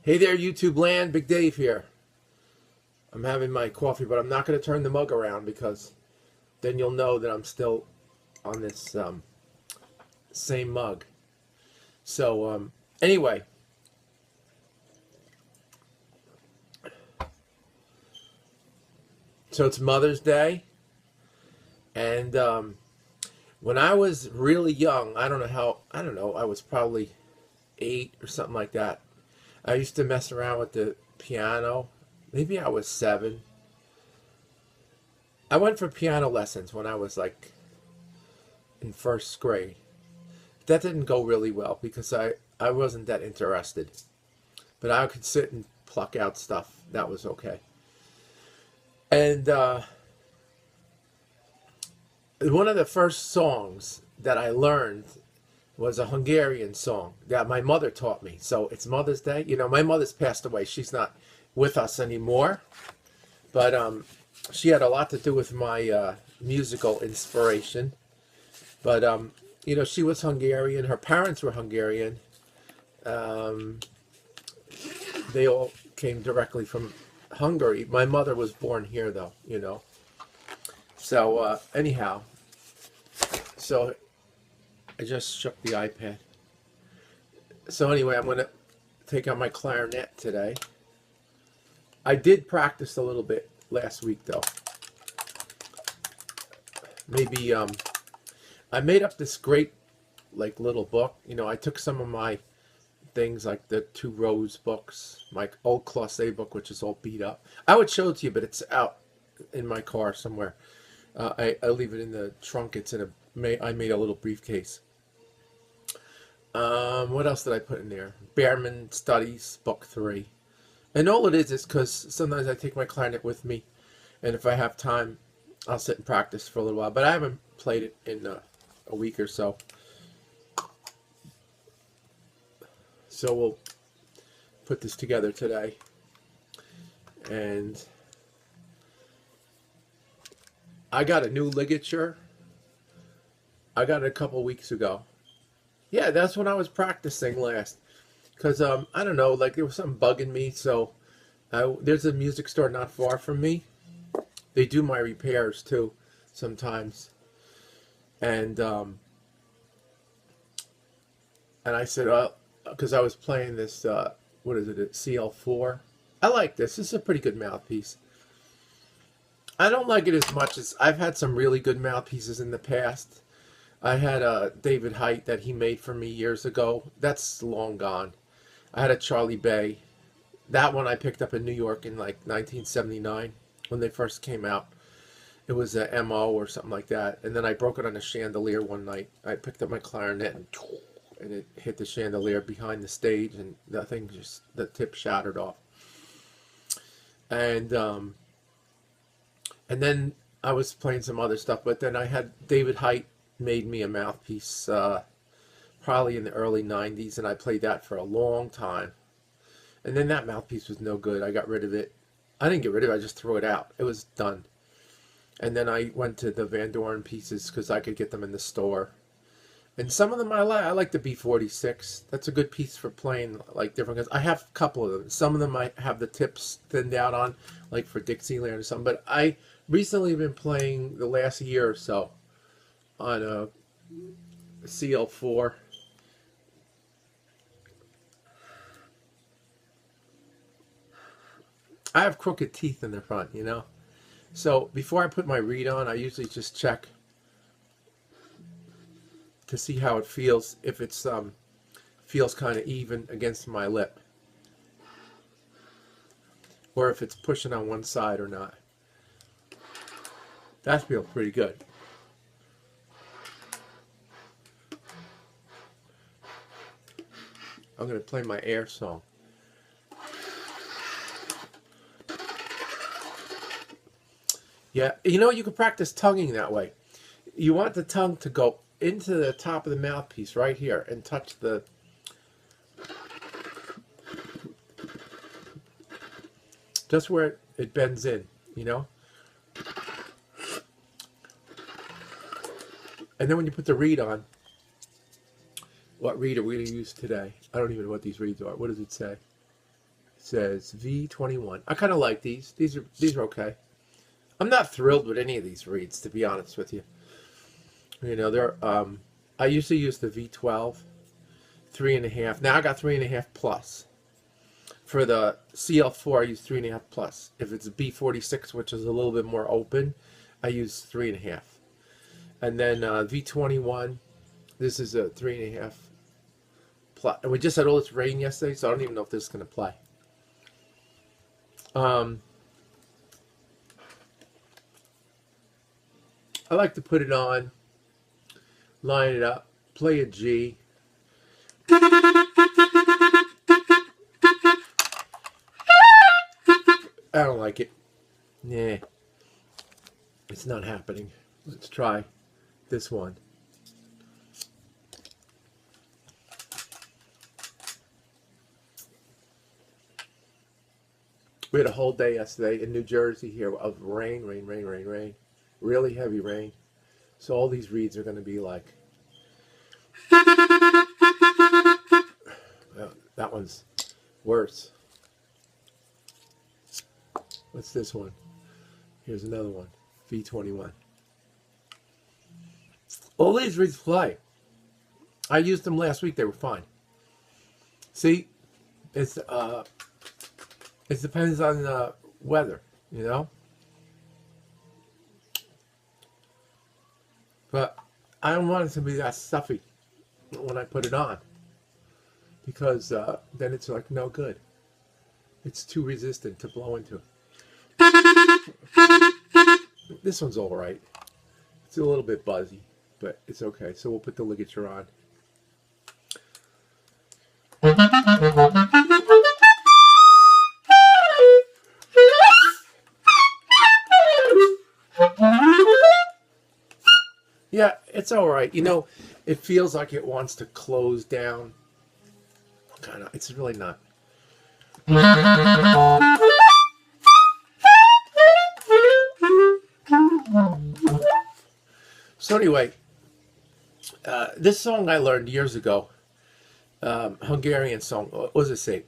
Hey there, YouTube land. Big Dave here. I'm having my coffee, but I'm not going to turn the mug around because then you'll know that I'm still on this same mug. So, anyway. So it's Mother's Day. And when I was really young, I don't know, I was probably 8 or something like that. I used to mess around with the piano. Maybe I was 7. I went for piano lessons when I was like in first grade. That didn't go really well because I wasn't that interested. But I could sit and pluck out stuff. That was okay. And one of the first songs that I learned was a Hungarian song that my mother taught me. So it's Mother's Day. You know, my mother's passed away. She's not with us anymore. But she had a lot to do with my musical inspiration. But, you know, she was Hungarian. Her parents were Hungarian. They all came directly from Hungary. My mother was born here, though, you know. So, anyhow. So, I just shook the iPad. So anyway, I'm going to take out my clarinet today. I did practice a little bit last week, though. Maybe, I made up this great, like, little book. You know, I took some of my things, like the 2 Rose books, my old Clarinet book, which is all beat up. I would show it to you, but it's out in my car somewhere. I leave it in the trunk. It's in I made a little briefcase. What else did I put in there? Behrman Studies, Book 3. And all it is because sometimes I take my clarinet with me, and if I have time, I'll sit and practice for a little while. But I haven't played it in a week or so. So we'll put this together today. And I got a new ligature. I got it a couple weeks ago. Yeah, that's when I was practicing last. Because, I don't know, like there was something bugging me. So there's a music store not far from me. They do my repairs too sometimes. And I said, because I was playing this, what is it, a CL4. I like this. This is a pretty good mouthpiece. I don't like it as much as I've had some really good mouthpieces in the past. I had a David Height that he made for me years ago. That's long gone. I had a Charlie Bay. That one I picked up in New York in like 1979 when they first came out. It was a MO or something like that. And then I broke it on a chandelier one night. I picked up my clarinet and it hit the chandelier behind the stage, and the thing just, the tip shattered off. And then I was playing some other stuff, but then I had David Height made me a mouthpiece probably in the early 90s, and I played that for a long time. And then that mouthpiece was no good. I got rid of it. I didn't get rid of it, I just threw it out. It was done. And then I went to the Van Doren pieces because I could get them in the store. And some of them I like. I like the B46. That's a good piece for playing like different guys. I have a couple of them. Some of them I have the tips thinned out on, like for Dixieland or something. But I recently been playing the last year or so on a CL4. I have crooked teeth in the front, you know. So before I put my reed on, I usually just check to see how it feels, if it's feels kind of even against my lip, or if it's pushing on one side or not. That feels pretty good. I'm going to play my air song. Yeah, you know, you can practice tonguing that way. You want the tongue to go into the top of the mouthpiece right here and touch the just where it bends in, you know. And then when you put the reed on, what reed are we going to use today? I don't even know what these reeds are. What does it say? says V21. I kind of like these. These are okay. I'm not thrilled with any of these reeds, to be honest with you. You know, they're I used to use the V12, 3.5. Now I got 3.5 plus. For the CL4, I use 3.5 plus. If it's a B46, which is a little bit more open, I use 3.5. And then V21, this is a 3.5 plus. And we just had all this rain yesterday, so I don't even know if this is going to play. I like to put it on, line it up, play a G. I don't like it. Nah. It's not happening. Let's try this one. We had a whole day yesterday in New Jersey here of rain. Really heavy rain. So all these reeds are going to be like... Well, that one's worse. What's this one? Here's another one. V21. All these reeds play. I used them last week. They were fine. See? It depends on the weather, you know? But I don't want it to be that stuffy when I put it on. Because then it's like no good. It's too resistant to blow into. This one's all right. It's a little bit buzzy, but it's okay. So we'll put the ligature on. Yeah, it's all right. You know, it feels like it wants to close down. Kind of. It's really not. So anyway, this song I learned years ago, Hungarian song. What was it say?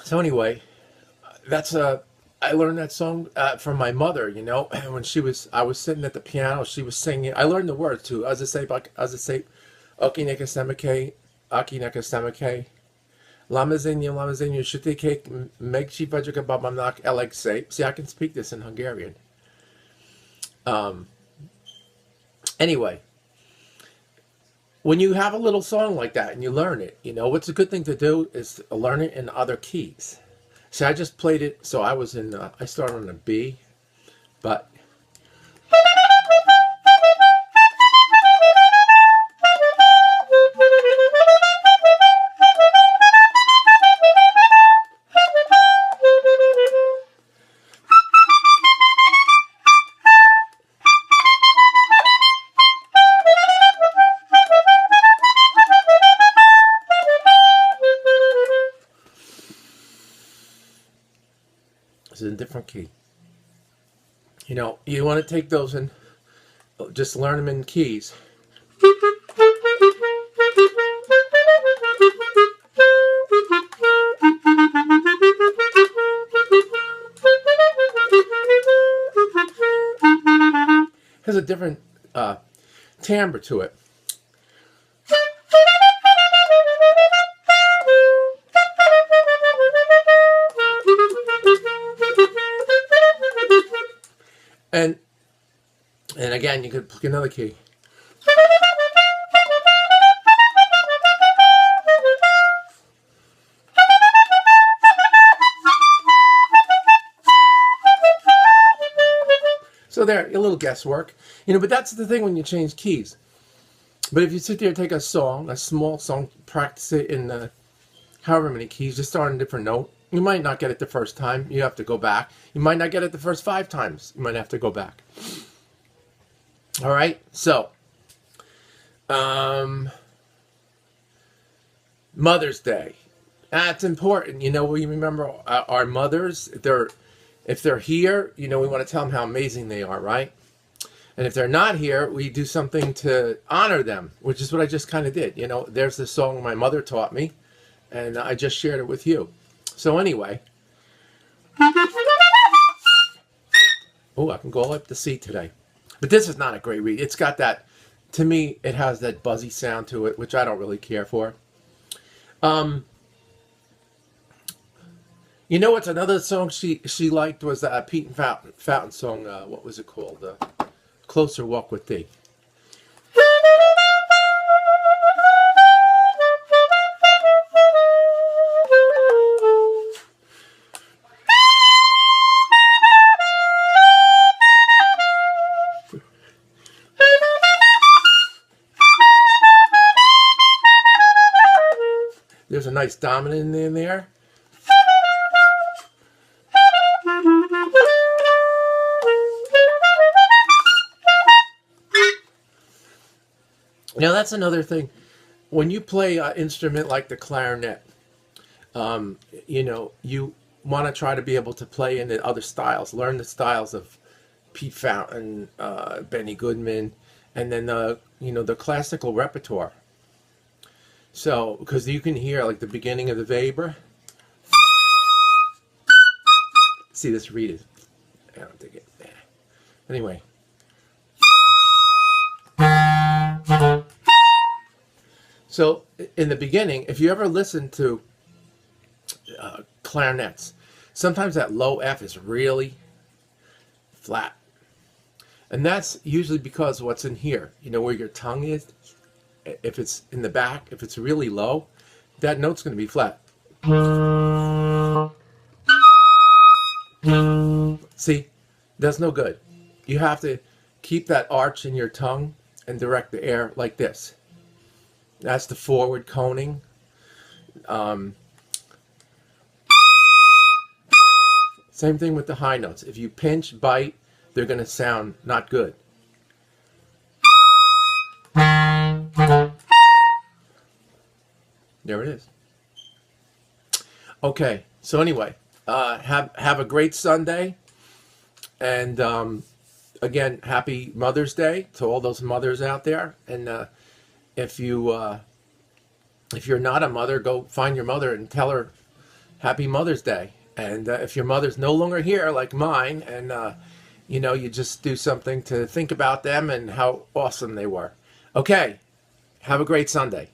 So anyway, that's I learned that song from my mother, you know, and when I was sitting at the piano, she was singing. I learned the words too. As I say, Oki neka stemake, Aki neka stemake, Lamazinyu, Shitike, Megchi Vajaka Babamnak Elegse. See, I can speak this in Hungarian. Anyway, when you have a little song like that and you learn it, you know, what's a good thing to do is to learn it in other keys. See, I just played it, so I was in, I started on a B, but... It's a different key. You know, you want to take those and just learn them in keys. Has a different timbre to it. And again, you could pick another key. So there, a little guesswork. You know, but that's the thing when you change keys. But if you sit there and take a song, a small song, practice it in however many keys, just start on a different note, You might not get it the first time. You have to go back. You might not get it the first 5 times. You might have to go back. All right. So, Mother's Day. That's important. You know, we remember our mothers. If they're here, you know, we want to tell them how amazing they are, right? And if they're not here, we do something to honor them, which is what I just kind of did. You know, there's this song my mother taught me, and I just shared it with you. So anyway. Oh, I can go up to C today. But this is not a great read. It's got that, to me, it has that buzzy sound to it, which I don't really care for. You know what's another song she liked was the Pete and Fountain song. What was it called? Closer Walk with Thee. There's a nice dominant in there. Now that's another thing. When you play an instrument like the clarinet, you know, you want to try to be able to play in the other styles. Learn the styles of Pete Fountain, Benny Goodman, and then you know, the classical repertoire. So, because you can hear like the beginning of the Weber. See, this reed is, I don't think it. Anyway. So, in the beginning, if you ever listen to clarinets, sometimes that low F is really flat. And that's usually because of what's in here. You know, where your tongue is, if it's in the back, if it's really low, that note's going to be flat. See, that's no good. You have to keep that arch in your tongue and direct the air like this. That's the forward coning. Same thing with the high notes. If you pinch, bite, they're going to sound not good. There it is. Okay, so anyway, have a great Sunday, and again, happy Mother's Day to all those mothers out there. And if you're not a mother, go find your mother and tell her happy Mother's Day. And if your mother's no longer here, like mine, and you know, you just do something to think about them and how awesome they were. Okay, have a great Sunday.